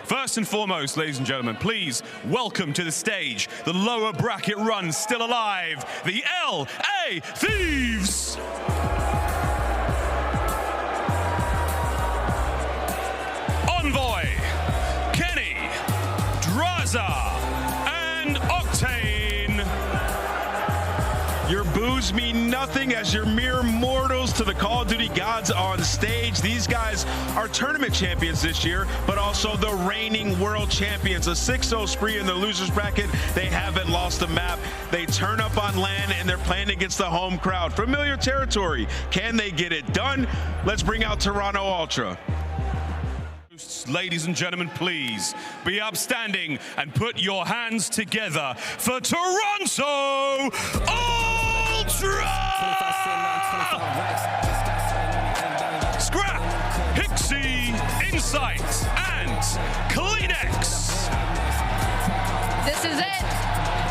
First and foremost, ladies and gentlemen, please welcome to the stage the lower bracket run still alive, the LA Thieves! Envoy, Kenny, Draza, and Octane. Your boos mean nothing as you're mere mortals to the Call of Duty gods on stage. These guys are tournament champions this year, but also the reigning world champions. A 6-0 spree in the losers bracket. They haven't lost a map. They turn up on LAN and they're playing against the home crowd. Familiar territory. Can they get it done? Let's bring out Toronto Ultra. Ladies and gentlemen, please be upstanding and put your hands together for Toronto Ultra! Scrap, Hixie, Insight, and Kleenex. This is it.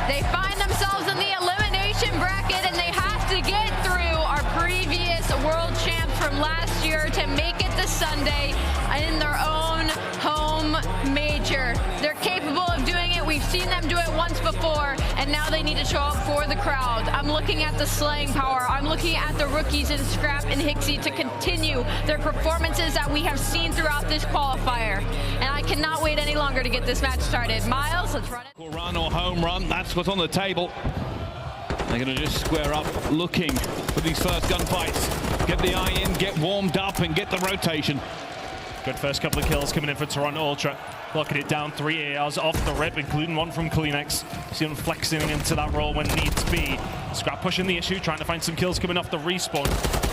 They find themselves in the elimination bracket and they have to get through our previous world champs from last year to make it to Sunday in their own home major. They're capable of doing it. We've seen them do it once before, and now they need to show up for the crowd. I'm looking at the slaying power. I'm looking at the rookies in Scrap and Hixie to continue their performances that we have seen throughout this qualifier. And I cannot wait any longer to get this match started. Miles, let's run it. Run or home run, that's what's on the table. They're going to just square up, looking for these first gunfights. Get the eye in, get warmed up, and get the rotation. Good first couple of kills coming in for Toronto Ultra. Locking it down, 3 ARs off the rip, including one from Kleenex. See him flexing into that role when needs be. Scrap pushing the issue, trying to find some kills coming off the respawn.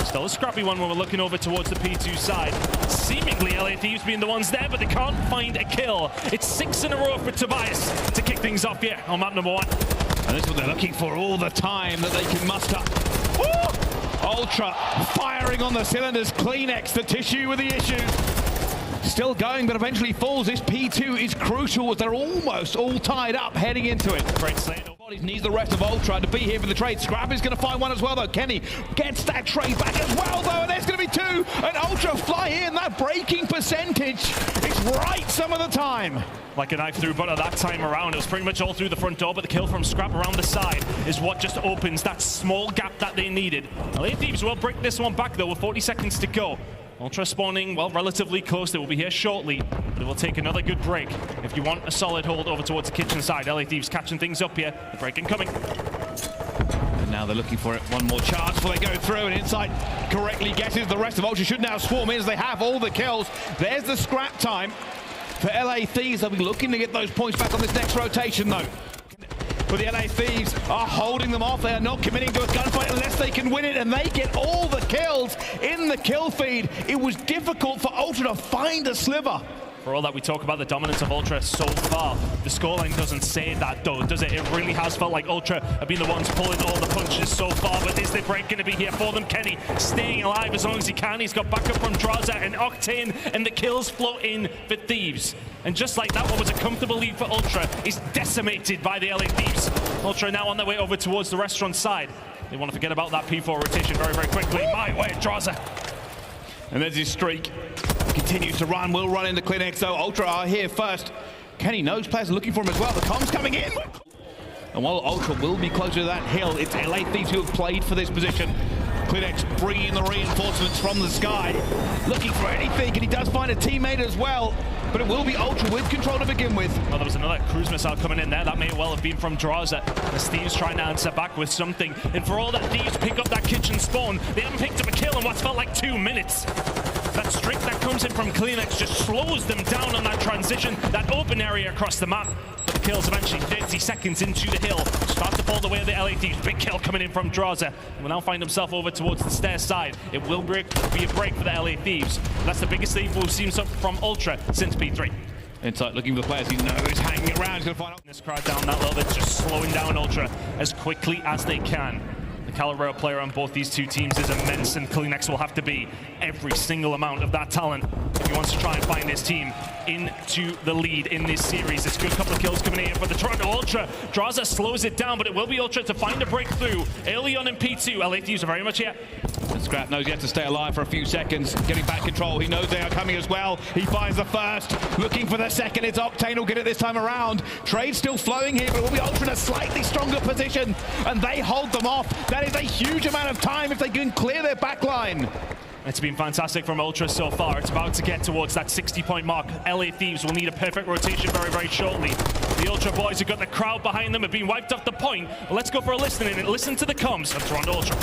Still a scrappy one when we're looking over towards the P2 side. Seemingly LA Thieves being the ones there, but they can't find a kill. It's 6 in a row for Tobias to kick things off here on map number 1. And this is what they're looking for all the time that they can muster. Ooh! Ultra firing on the cylinders. Kleenex, the tissue with the issues. Still going, but eventually falls. This P2 is crucial as they're almost all tied up heading into it. Great slate. Bodies needs the rest of Ultra to be here for the trade. Scrap is going to find one as well, though. Kenny gets that trade back as well, though, and there's going to be 2. And Ultra fly in. That breaking percentage is right some of the time. Like a knife through butter that time around. It was pretty much all through the front door, but the kill from Scrap around the side is what just opens that small gap that they needed. LA Thieves will break this one back, though, with 40 seconds to go. Ultra spawning, well, relatively close. They will be here shortly, but it will take another good break if you want a solid hold over towards the kitchen side. LA Thieves catching things up here. The break incoming. And now they're looking for it. One more chance before they go through, and Insight correctly guesses. The rest of Ultra should now swarm in as they have all the kills. There's the scrap time for LA Thieves. They'll be looking to get those points back on this next rotation, though. But the LA Thieves are holding them off. They are not committing to a gunfight unless they can win it, and they get all the kills in the kill feed. It was difficult for Ultra to find a sliver. For all that we talk about the dominance of Ultra so far, the scoreline doesn't say that, though, does it? It really has felt like Ultra have been the ones pulling all the punches so far, but is the break going to be here for them? Kenny staying alive as long as he can. He's got backup from Draza and Octane, and the kills flow in for Thieves. And just like that, what was a comfortable lead for Ultra is decimated by the LA Thieves. Ultra now on their way over towards the restaurant side. They want to forget about that P4 rotation very, very quickly. My way, Draza. And there's his streak. Continues to run, will run into Kleenex, though. Ultra are here first. Kenny knows players are looking for him as well. The comms coming in. And while Ultra will be closer to that hill, it's LA Thieves who have played for this position. Kleenex bringing the reinforcements from the sky. Looking for anything, and he does find a teammate as well. But it will be Ultra with control to begin with. Well, there was another cruise missile coming in there. That may well have been from Draza. As Thieves trying to answer back with something. And for all that Thieves pick up that kitchen spawn, they haven't picked up a kill in what's felt like 2 minutes. That streak that comes in from Kleenex just slows them down on that transition, that open area across the map. But the kills eventually 30 seconds into the hill. Start to fall the way of the LA Thieves. Big kill coming in from Draza. And will now find himself over towards the stair side. It will be a break for the LA Thieves. That's the biggest lead we've seen from Ultra since P3. Insight looking for the players he knows hanging around. He's going to find out. This crowd down that little bit, just slowing down Ultra as quickly as they can. The caliber of player on both these two teams is immense, and Kleenex will have to be every single amount of that talent if he wants to try and find his team into the lead in this series. It's a good couple of kills coming in for the Toronto Ultra. Draza slows it down, but it will be Ultra to find a breakthrough early on in P2. LA Thieves are very much here. Scrap knows he has to stay alive for a few seconds, getting back control. He knows they are coming as well. He finds the first, looking for the second. It's Octane who'll get it this time around. Trade's still flowing here, but it will be Ultra in a slightly stronger position, and they hold them off. That is a huge amount of time if they can clear their back line. It's been fantastic from Ultra so far. It's about to get towards that 60-point mark. LA Thieves will need a perfect rotation very, very shortly. The Ultra boys have got the crowd behind them, have been wiped off the point. Well, let's go for a listen in and listen to the comms of Toronto Ultra.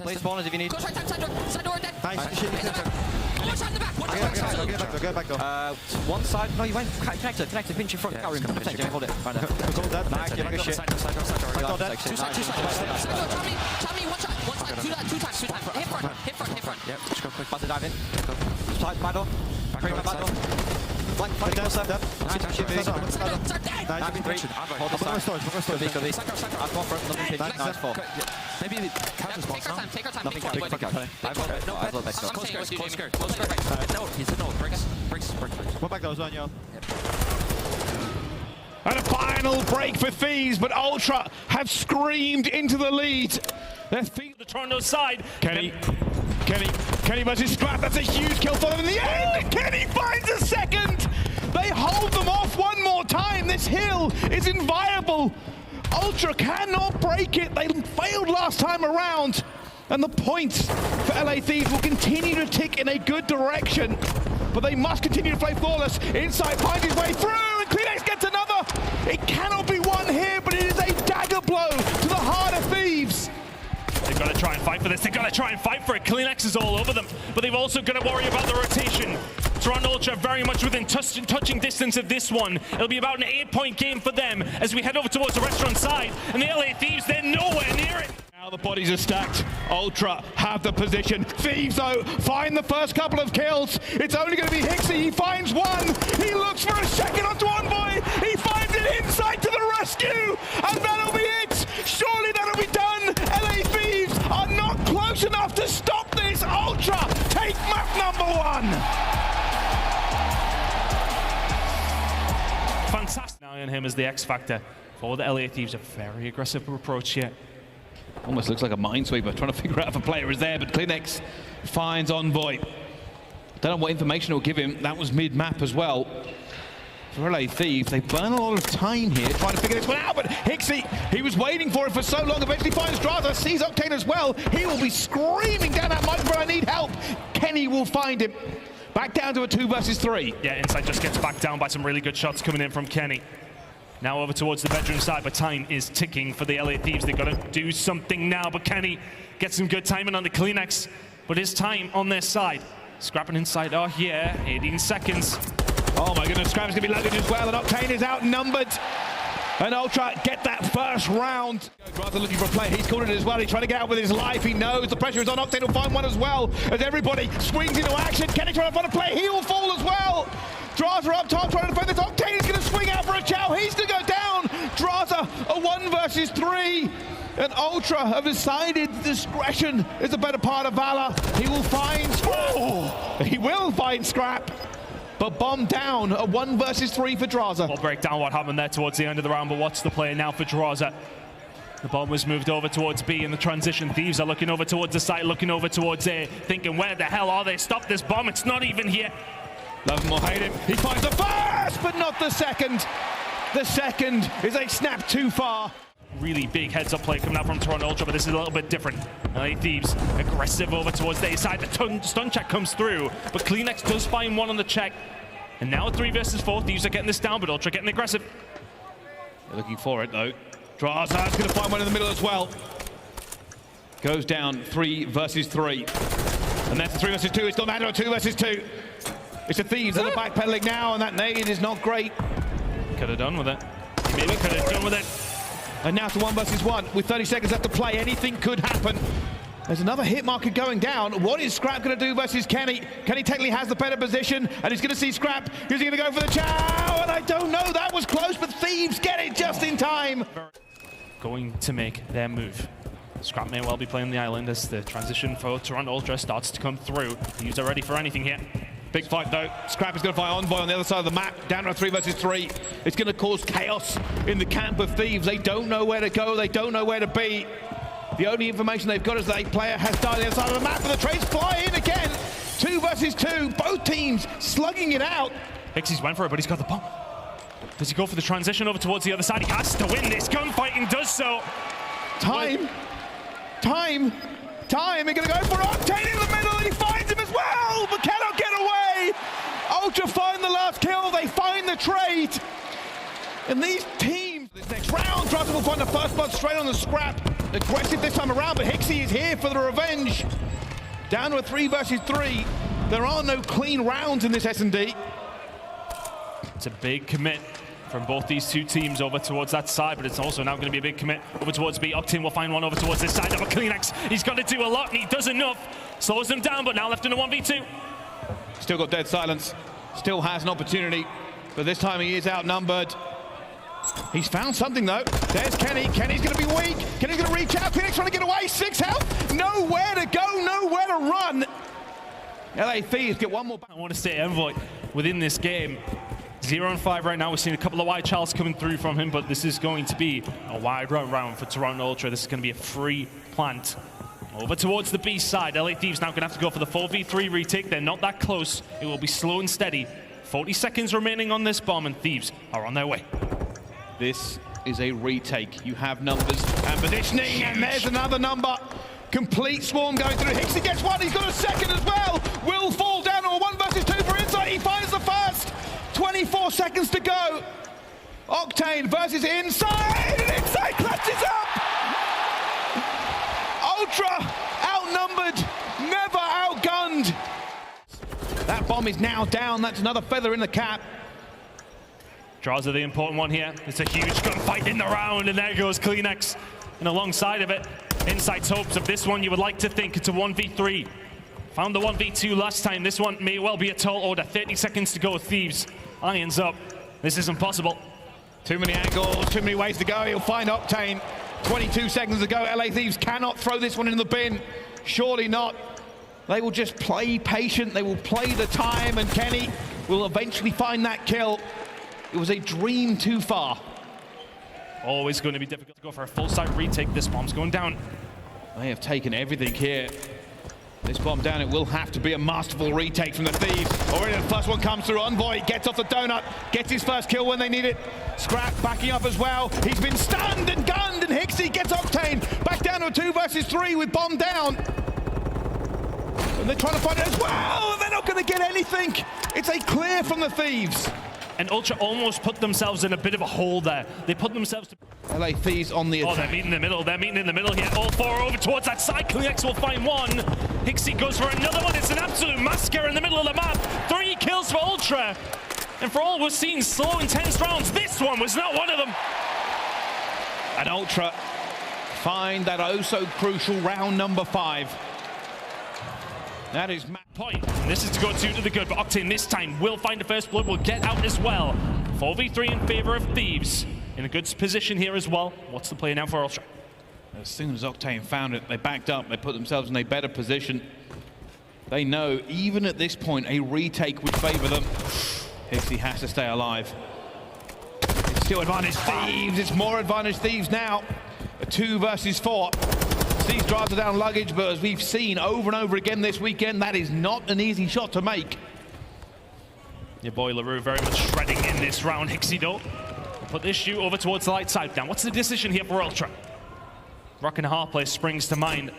Play spawners if you need. Go back. One side. No, you went connected. Pinch your front. Hold it. Right there. Nice. Give good shit. Two times. Hit front. Yep. Just go quick. Buzz it, dive in. Tight. Back door. Bring my back door. Flank down. Nice. Hold the side. Go B. I've gone front. Nothing pinch. Nice. 4. Maybe the counter spawns now. Take our time. Nothing counter. I've got back. Close skirt. No, he's a no. Bricks. What back those on, yo? And a final break for Thieves, but Ultra have screamed into the lead. Their feet The Toronto side. Kenny versus Scrap. That's a huge kill for them in the end. Kenny finds a second. They hold them off one more time. This hill is inviolable. Ultra cannot break it. They failed last time around. And the points for LA Thieves will continue to tick in a good direction. But they must continue to play flawless. Inside finds his way through, and Kleenex gets another. It cannot be won here, but it is a dagger blow to the heart of Thieves. They've got to try and fight for this. They've got to try and fight for it. Kleenex is all over them, but they've also got to worry about the rotation. Toronto Ultra very much within touching distance of this one. It'll be about an 8-point game for them as we head over towards the restaurant side. And the LA Thieves, they're nowhere near it. Now the bodies are stacked. Ultra have the position. Thieves, though, find the first couple of kills. It's only going to be Hixie. He finds one. He looks for a second onto Envoy. He finds it inside to the rescue. And that'll be it. Surely that'll be done. LA Thieves are not close enough to stop this. Ultra take map number 1. Fantastic. Now on him as the X factor for the LA Thieves. A very aggressive approach here. Almost looks like a minesweeper, trying to figure out if a player is there, but Kleenex finds Envoy. Don't know what information it will give him. That was mid-map as well. For LA Thieves, they burn a lot of time here trying to figure this one out, but Hixie, he was waiting for it for so long, eventually finds Draza, sees Octane as well. He will be screaming down that microphone, I need help. Kenny will find him. Back down to a 2 versus 3. Yeah, Inside just gets back down by some really good shots coming in from Kenny. Now over towards the bedroom side, but time is ticking for the LA Thieves. They've got to do something now, but Kenny gets some good timing on the Kleenex, but his time on their side. Scrapping inside, oh yeah, 18 seconds. Oh my goodness, Scrap's gonna be loaded as well, and Octane is outnumbered. And Ultra get that first round. Rather looking for a play, he's called it as well. He's trying to get out with his life. He knows the pressure is on. Octane will find one as well as everybody swings into action. Kenny trying to find a play, he will fall as well. Draza up top trying to defend this. Octane is going to swing out for a chow. He's going to go down. Draza a 1 versus 3. And Ultra have decided discretion is the better part of valor. He will find Scrap. But bomb down, a 1 versus 3 for Draza. We'll break down what happened there towards the end of the round, but what's the play now for Draza? The bomb was moved over towards B in the transition. Thieves are looking over towards the site, looking over towards A, thinking, where the hell are they? Stop this bomb, it's not even here. Love him or hate him, he finds the first, but not the second. The second is a snap too far. Really big heads-up play coming out from Toronto Ultra, but this is a little bit different. LA Thieves aggressive over towards the A side. The stun check comes through, but Kleenex does find one on the check. And now a 3 versus 4. Thieves are getting this down, but Ultra getting aggressive. They're looking for it though. Draza's going to find one in the middle as well. Goes down 3 versus 3. And that's a 3 versus 2. It's not matter of 2 versus 2. It's the Thieves that are backpedaling now, and that nade is not great. Could have done with it. Maybe could have done with it. And now to 1 versus 1 with 30 seconds left to play. Anything could happen. There's another hit marker going down. What is Scrap going to do versus Kenny? Kenny technically has the better position, and he's going to see Scrap. He's going to go for the chow, and I don't know. That was close, but Thieves get it just in time. Going to make their move. Scrap may well be playing the island as the transition for Toronto Ultra starts to come through. Thieves are ready for anything here. Big fight though. Scrap is going to fight Envoy on the other side of the map. Down to a 3 versus 3. It's going to cause chaos in the camp of Thieves. They don't know where to go. They don't know where to be. The only information they've got is that a player has died on the other side of the map, and the trades fly in again. 2 versus 2. Both teams slugging it out. Hixie's went for it, but he's got the bomb. Does he go for the transition over towards the other side? He has to win this gunfight and does so. Time. They're going to go for Octane in the middle, and he finds him as well, but cannot get away. Ultra find the last kill. They find the trade. And these teams, this next round, Druzza will find the first blood straight on the scrap. Aggressive this time around, but Hixie is here for the revenge. Down to a 3 versus 3. There are no clean rounds in this S&D. It's a big commit from both these two teams over towards that side, but it's also now going to be a big commit over towards B. Octane will find one over towards this side of a Kleenex. He's got to do a lot, and he does enough. Slows them down, but now left in a 1v2. Still got dead silence. Still has an opportunity, but this time he is outnumbered. He's found something though. There's Kenny. Kenny's going to be weak. Kenny's going to reach out. Kleenex trying to get away. 6 health. Nowhere to go. Nowhere to run. LA Thieves get one more. I want to say Envoy within this game. 0-5 right now. We're seeing a couple of wide charts coming through from him, but this is going to be a wide round for Toronto Ultra. This is going to be a free plant. Over towards the B side. LA Thieves now going to have to go for the 4v3 retake. They're not that close. It will be slow and steady. 40 seconds remaining on this bomb, and Thieves are on their way. This is a retake. You have numbers and positioning, and there's another number. Complete swarm going through. Hixie gets one. He's got a second as well. Will fall down to a 1 versus 2 for Insight. He finds the first. 24 seconds to go. Octane versus Inside, and Inside clutches up. Ultra outnumbered, never outgunned. That bomb is now down. That's another feather in the cap. Draws are the important one here. It's a huge gunfight in the round, and there goes Kleenex. And alongside of it, Insight's hopes of this one, you would like to think it's a 1v3. Found the 1v2 last time. This one may well be a tall order. 30 seconds to go. Thieves, irons up. This is impossible. Too many angles, too many ways to go. He'll find Octane. 22 seconds to go. LA Thieves cannot throw this one in the bin. Surely not. They will just play patient. They will play the time, and Kenny will eventually find that kill. It was a dream too far. Always going to be difficult to go for a full side retake. This bomb's going down. They have taken everything here. This bomb down, it will have to be a masterful retake from the Thieves. Already the first one comes through. Envoy gets off the donut, gets his first kill when they need it. Scrap backing up as well. He's been stunned and gunned, and Hixie gets Octane back down to a 2 versus 3 with bomb down. And they're trying to find it as well. They're not going to get anything. It's a clear from the Thieves. And Ultra almost put themselves in a bit of a hole there. They put themselves to... LA Thieves on the attack. Oh, they're meeting in the middle. They're meeting in the middle here. All 4 over towards that side. Kleenex will find one. Hixie goes for another one. It's an absolute massacre in the middle of the map. 3 kills for Ultra. And for all we're seeing slow, intense rounds, this one was not one of them. And Ultra find that oh so crucial round number 5. That is point. And this is to go 2 to the good, but Octane this time will find the first blood, will get out as well. 4v3 in favor of Thieves. In a good position here as well. What's the play now for Ultra? As soon as Octane found it, they backed up, they put themselves in a better position. They know, even at this point, a retake would favor them. Hixie has to stay alive. It's still advantage Thieves, it's more advantage Thieves now. A 2 versus 4. These drives are down luggage, but as we've seen over and over again this weekend, that is not an easy shot to make. Your boy LaRue very much shredding in this round. Hixie though, put this shoe over towards the light side. Now, what's the decision here for Ultra? Rock and a hard play springs to mind.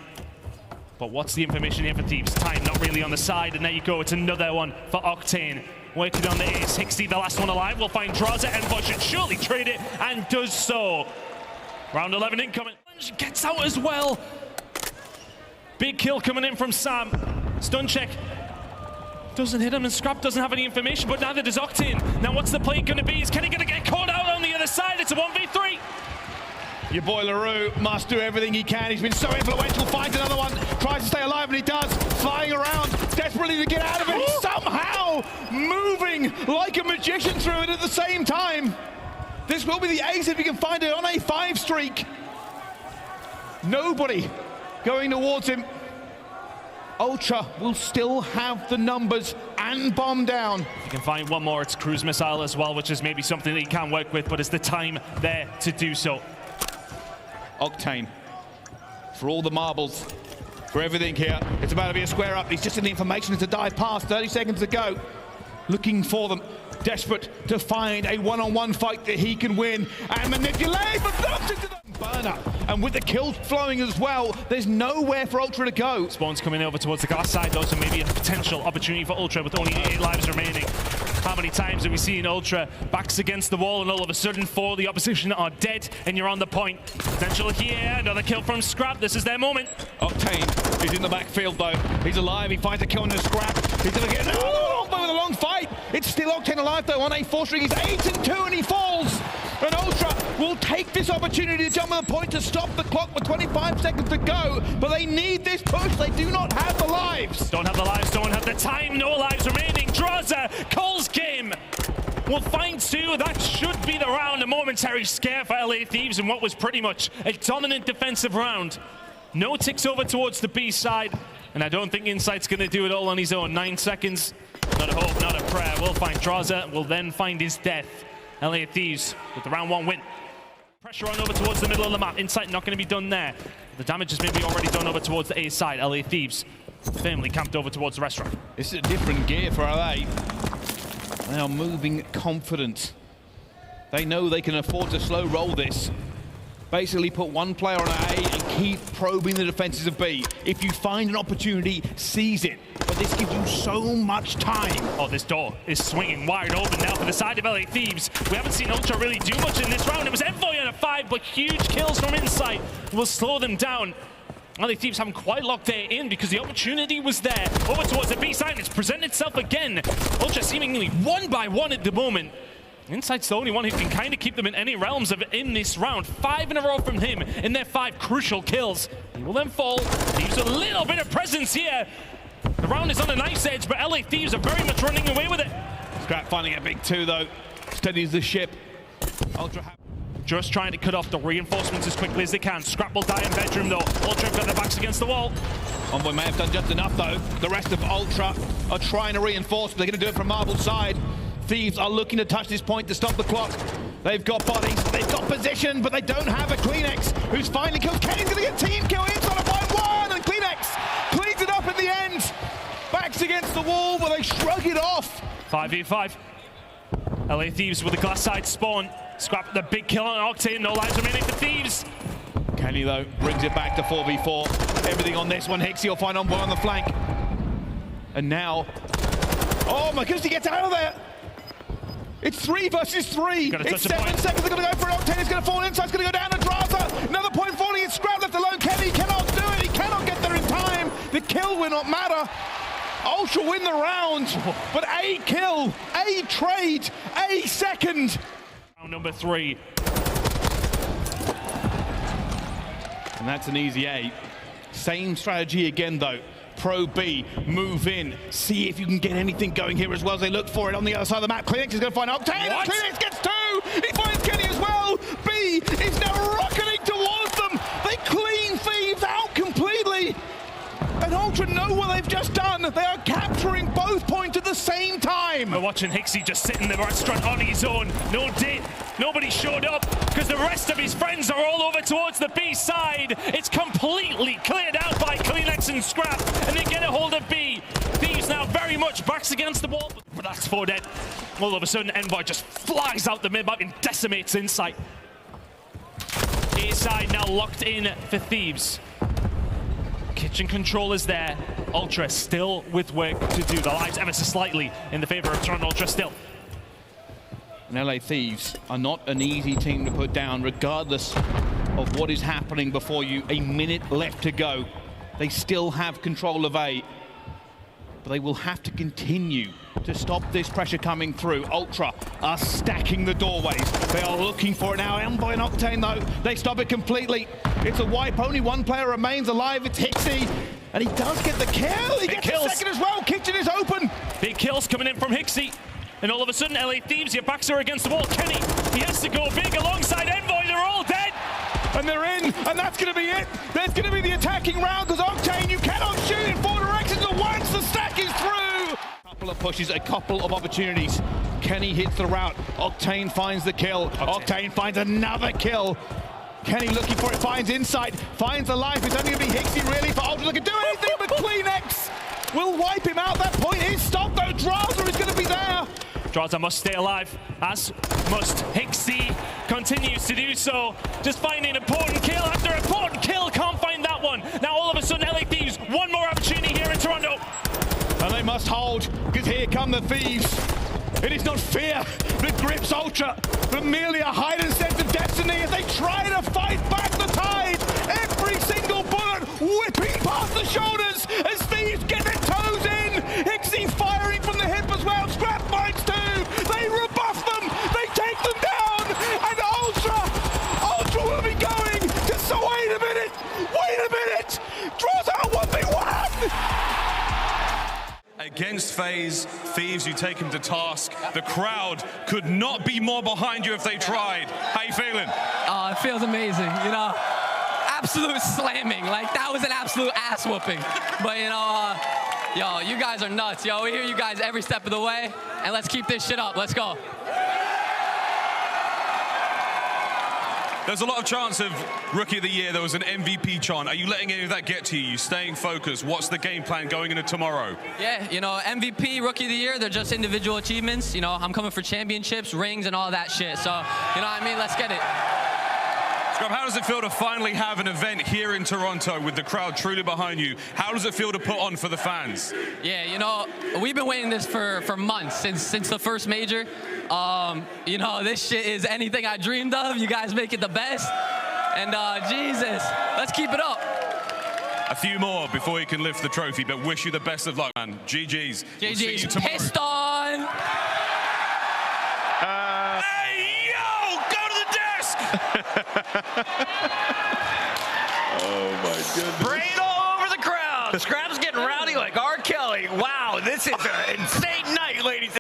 But what's the information here for Thieves? Time not really on the side, and there you go. It's another one for Octane. Working on the ace. Hixie, the last one alive, will find Draza. Envoy should surely trade it, and does so. Round 11 incoming. Gets out as well. Big kill coming in from Sam. Stun check. Doesn't hit him, and Scrap doesn't have any information, but neither does Octane. Now what's the play going to be? Is Kenny going to get caught out on the other side? It's a 1v3. Your boy LaRue must do everything he can. He's been so influential. Finds another one. Tries to stay alive, and he does. Flying around, desperately to get out of it. Somehow moving like a magician through it at the same time. This will be the ace if he can find it on a 5 streak. Nobody going towards him. Ultra will still have the numbers and bomb down. If you can find one more, it's cruise missile as well, which is maybe something that you can work with, but it's the time there to do so. Octane, for all the marbles, for everything here, it's about to be a square up. He's just in the information to dive past, 30 seconds to go. Looking for them, desperate to find a one-on-one fight that he can win and manipulate, but knocks into the burner. And with the kills flowing as well, there's nowhere for Ultra to go. Spawn's coming over towards the glass side though, so maybe a potential opportunity for Ultra with only 8 lives remaining. How many times have we seen Ultra backs against the wall and all of a sudden 4 of the opposition are dead and you're on the point? Potential here, another kill from Scrap. This is their moment. Octane is in the backfield though. He's alive, he finds a kill in the Scrap. He's gonna get with a long fight. It's still Octane alive though on a 4 string. He's 8-2 and he falls. And Ultra will take this opportunity to jump on the point to stop the clock with 25 seconds to go, but they need this push. They do not have the lives. Don't have the lives, don't have the time, no lives remaining. Draza calls game. We'll find 2. That should be the round. A momentary scare for LA Thieves in what was pretty much a dominant defensive round. No ticks over towards the B side, and I don't think Insight's going to do it all on his own. 9 seconds, not a hope, not a prayer. We'll find Draza, will then find his death. LA Thieves with the round 1 win. Pressure on over towards the middle of the map. Insight not going to be done there. The damage is maybe already done over towards the A side. LA Thieves firmly camped over towards the restaurant. This is a different gear for LA. They are moving confident. They know they can afford to slow roll this. Basically put one player on A and keep probing the defenses of B. If you find an opportunity, seize it. But this gives you so much time. Oh, this door is swinging wide open now for the side of LA Thieves. We haven't seen Ultra really do much in this round. It was Envoy on a 5, but huge kills from Insight will slow them down. LA Thieves haven't quite locked it in because the opportunity was there. Over towards the B side, it's presented itself again. Ultra seemingly 1 by 1 at the moment. Insight's the only one who can kind of keep them in any realms of in this round. 5 in a row from him in their 5 crucial kills. He will then fall. Thieves a little bit of presence here. The round is on a knife's edge, but LA Thieves are very much running away with it. Scrap finding a big 2 though. Steadies the ship. Ultra just trying to cut off the reinforcements as quickly as they can. Scrap will die in bedroom though. Ultra have got their backs against the wall. Envoy may have done just enough though. The rest of Ultra are trying to reinforce, but they're going to do it from Marble side. Thieves are looking to touch this point to stop the clock. They've got bodies, they've got position, but they don't have a Kleenex, who's finally killed. Kenny's going to get team kill inside of 1-1, and Kleenex cleans it up in the end. Backs against the wall, but they shrug it off. 5v5. LA Thieves with the glass side spawn. Scrap the big kill on Octane, no lives remaining for Thieves. Kenny, though, brings it back to 4v4. Everything on this one. Hixie will find Envoy on the flank. And now, oh my goodness, he gets out of there. It's 3 versus 3. It's 7 seconds. They're going to go for it. Octane is going to fall inside. It's going to go down to Draza. Another point falling. It's Scrap left alone. Kenny cannot do it. He cannot get there in time. The kill will not matter. Ultra win the round, but a kill, a trade, a second. Round number 3. And that's an easy A. Same strategy again, though. Pro B, move in, see if you can get anything going here as well as they look for it on the other side of the map. Kleenex is going to find Octane, and Kleenex gets 2! He finds Kenny as well! B is now rocketing towards them! They clean Thieves out completely! And Ultra know what they've just done! They are capturing both points at the same time! We're watching Hixie just sit in the restaurant on his own. No date, nobody showed up because the rest of his friends are all over towards the B side. It's completely cleared out by Kleenex and Scrap, and they get a hold of B. Thieves now very much backs against the wall, but that's 4 dead. All of a sudden, Envoy just flies out the mid-map and decimates Insight. A side now locked in for Thieves. Kitchen control is there. Ultra still with work to do. The lives ever so slightly in the favor of Toronto Ultra still. And LA Thieves are not an easy team to put down, regardless of what is happening before you. A minute left to go. They still have control of A, but they will have to continue to stop this pressure coming through. Ultra are stacking the doorways. They are looking for it now. Envoy and Octane, though, they stop it completely. It's a wipe. Only 1 player remains alive. It's Hixie, and he does get the kill. He gets the second as well. Kitchen is open. Big kills coming in from Hixie. And all of a sudden, LA Thieves, your backs are against the wall. Kenny, he has to go big alongside Envoy. They're all dead. And they're in, and that's going to be it. There's going to be the attacking round, because Octane, you cannot shoot in 4 directions. the stack is through! A couple of pushes, a couple of opportunities. Kenny hits the route. Octane finds the kill. Octane finds another kill. Kenny looking for it, finds Insight, finds a life. It's only going to be Hixie really for Ultra. They can do anything, but Kleenex will wipe him out. That point is stopped though. Draza is going to be there. Draza must stay alive, as must Hixie. Continues to do so, just finding important kill after important kill. Can't find that one. Now all of a sudden, LA Thieves, one more opportunity here in Toronto. And they must hold, because here come the Thieves. It is not fear that grips Ultra, but merely a heightened sense of destiny as they try to fight back the tide. Every single bullet whipping past the shoulders as Thieves get their toes in. Hixie firing from the hip as well. Scrap finds two. They rebuff them. They take them down. And Ultra will be going. Just so wait a minute. Draws out 1v1. Against Faze, Thieves, you take him to task. The crowd could not be more behind you if they tried. How you feeling? It feels amazing, you know. Absolute slamming, like that was an absolute ass whooping. But you know, yo, you guys are nuts, yo. We hear you guys every step of the way, and let's keep this shit up. Let's go. There's a lot of chance of Rookie of the Year. There was an MVP chant. Are you letting any of that get to you? You staying focused? What's the game plan going into tomorrow? Yeah, you know, MVP, Rookie of the Year, they're just individual achievements. You know, I'm coming for championships, rings, and all that shit. So, you know what I mean? Let's get it. Scrub, how does it feel to finally have an event here in Toronto with the crowd truly behind you? How does it feel to put on for the fans? Yeah, you know, we've been waiting this for months, since the first major. You know, this shit is anything I dreamed of. You guys make it the best. And Jesus, let's keep it up. A few more before you can lift the trophy, but wish you the best of luck, man. GG's. We'll see you tomorrow. Pissed on. Hey, yo, go to the desk. Oh my goodness. Brain all over the crowd. Scrap's getting rowdy like R. Kelly. Wow, this is an insane night, ladies and